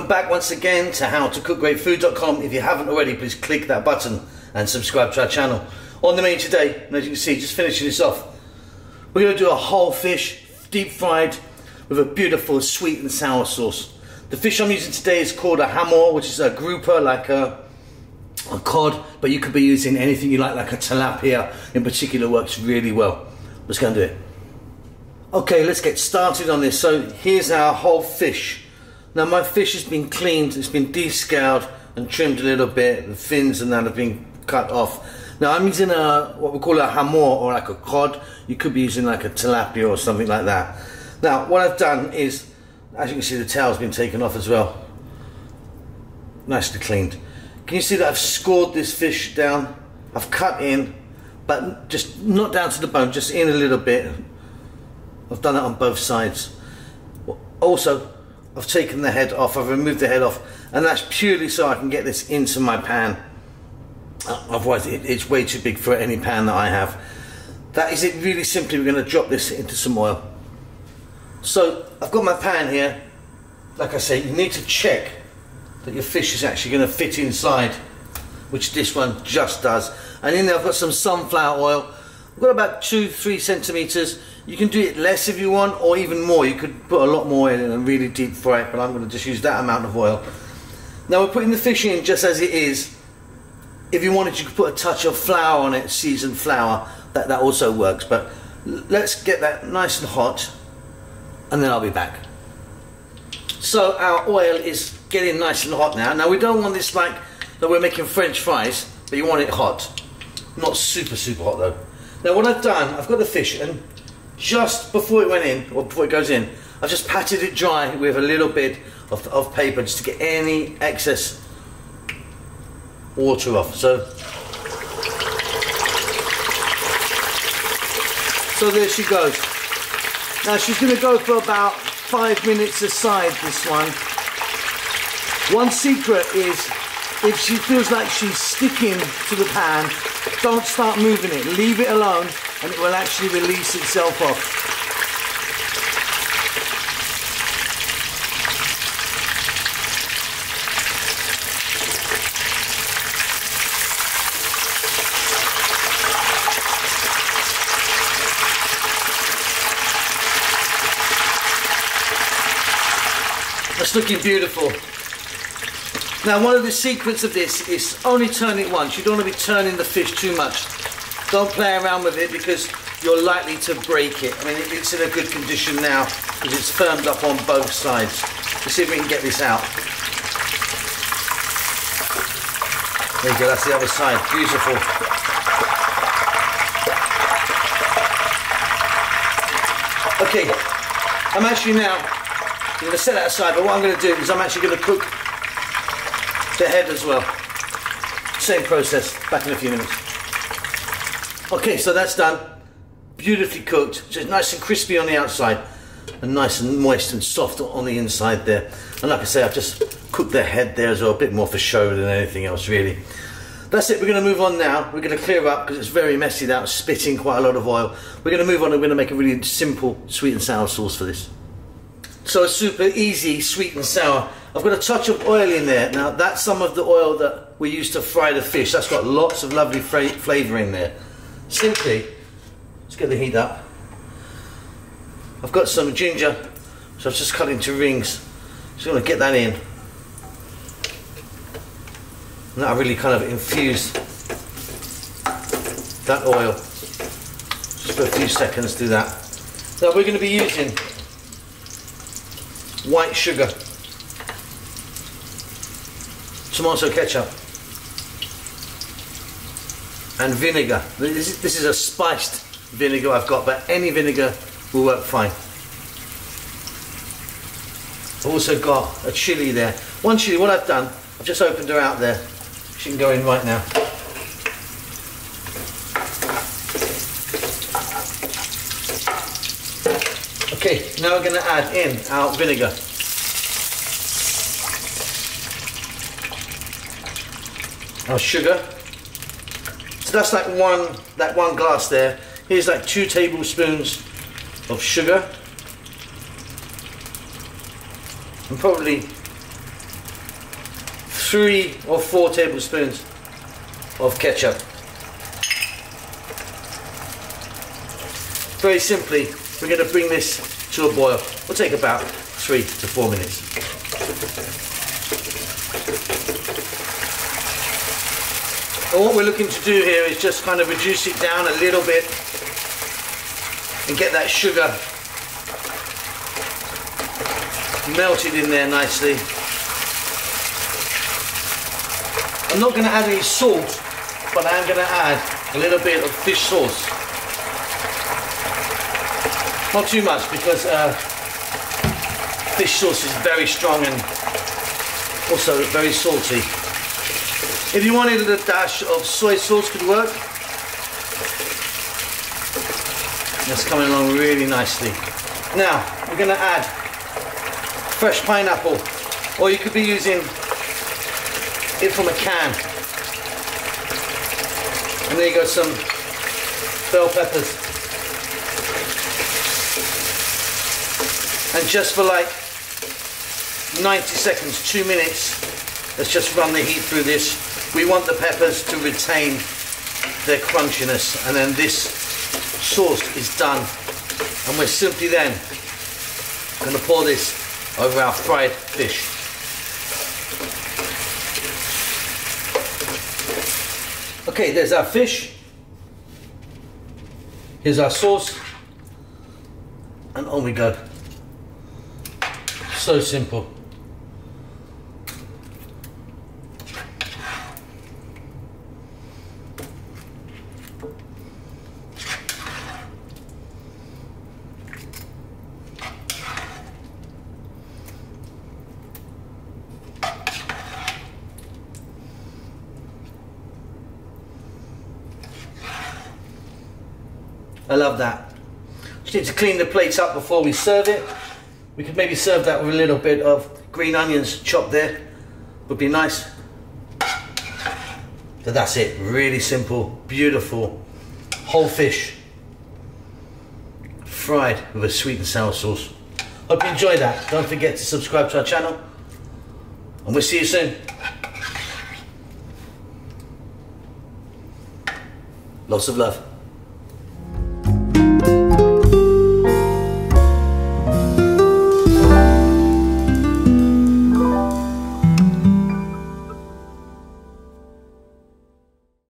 Welcome back once again to howtocookgreatfood.com. If you haven't already, please click that button and subscribe to our channel. On the menu today, and as you can see, just finishing this off, we're going to do a whole fish, deep fried, with a beautiful sweet and sour sauce. The fish I'm using today is called a hamor, which is a grouper, like a cod, but you could be using anything you like a tilapia in particular, works really well. Let's go and do it. Okay, let's get started on this. So here's our whole fish. Now my fish has been cleaned, it's been descaled and trimmed a little bit. The fins and that have been cut off. Now I'm using what we call a hamor, or like a cod. You could be using like a tilapia or something like that. Now what I've done is, as you can see, the tail's been taken off as well. Nicely cleaned. Can you see that I've scored this fish down? I've cut in, but just not down to the bone, just in a little bit. I've done it on both sides. Also, I've taken the head off, I've removed the head off, and that's purely so I can get this into my pan. Otherwise it's way too big for any pan that I have. That is it, really simply. We're going to drop this into some oil. So I've got my pan here. Like I say, you need to check that your fish is actually going to fit inside, which this one just does. And in there I've got some sunflower oil. I've got about 2-3 centimeters. You can do it less if you want, or even more. You could put a lot more in and really deep fry it, but I'm going to just use that amount of oil. Now we're putting the fish in just as it is. If you wanted, you could put a touch of flour on it, seasoned flour. That also works, but let's get that nice and hot, and then I'll be back. So our oil is getting nice and hot now. Now we don't want this like that we're making French fries, but you want it hot. Not super hot though. Now what I've done, I've got the fish, and just before it went in, or before it goes in, I've just patted it dry with a little bit of paper just to get any excess water off. So there she goes. Now she's going to go for about 5 minutes aside, this one. One secret is, if she feels like she's sticking to the pan, don't start moving it. Leave it alone and it will actually release itself off. That's looking beautiful. Now one of the secrets of this is only turn it once. You don't want to be turning the fish too much. Don't play around with it because you're likely to break it. I mean, it's in a good condition now because it's firmed up on both sides. Let's see if we can get this out. There you go, that's the other side. Beautiful. Okay, I'm actually now going to set that aside, but what I'm going to do is I'm actually going to cook the head as well. Same process, back in a few minutes. Okay, so that's done. Beautifully cooked. So it's nice and crispy on the outside and nice and moist and soft on the inside there. And like I say, I've just cooked the head there as well, a bit more for show than anything else really. That's it. We're going to move on now. We're going to clear up because it's very messy now, spitting quite a lot of oil. We're going to move on and we're going to make a really simple sweet and sour sauce for this. So a super easy sweet and sour. I've got a touch of oil in there. Now that's some of the oil that we use to fry the fish. That's got lots of lovely flavour in there. Simply, let's get the heat up. I've got some ginger, so I've just cut into rings. Just want to get that in. And that'll really kind of infuse that oil. Just for a few seconds, do that. Now we're going to be using white sugar, tomato ketchup, and vinegar. This is a spiced vinegar I've got, but any vinegar will work fine. I've also got a chilli there. One chilli, what I've done, I've just opened her out there. She can go in right now. Okay, now we're going to add in our vinegar. Our sugar. So that's like one glass there. Here's like 2 tablespoons of sugar. And probably 3 or 4 tablespoons of ketchup. Very simply, we're going to bring this to a boil. We'll take about 3 to 4 minutes. And what we're looking to do here is just kind of reduce it down a little bit and get that sugar melted in there nicely. I'm not going to add any salt, but I am going to add a little bit of fish sauce. Not too much, because fish sauce is very strong and also very salty. If you wanted a dash of soy sauce, could work. That's coming along really nicely. Now we're going to add fresh pineapple, or you could be using it from a can. And there you go, some bell peppers. And just for like 90 seconds, 2 minutes, let's just run the heat through this. We want the peppers to retain their crunchiness, and then this sauce is done. And we're simply then going to pour this over our fried fish. Okay, there's our fish. Here's our sauce. And on we go. So simple. I love that. Just need to clean the plates up before we serve it. We could maybe serve that with a little bit of green onions chopped there. Would be nice. So that's it. Really simple, beautiful, whole fish fried with a sweet and sour sauce. Hope you enjoyed that. Don't forget to subscribe to our channel, and we'll see you soon. Lots of love.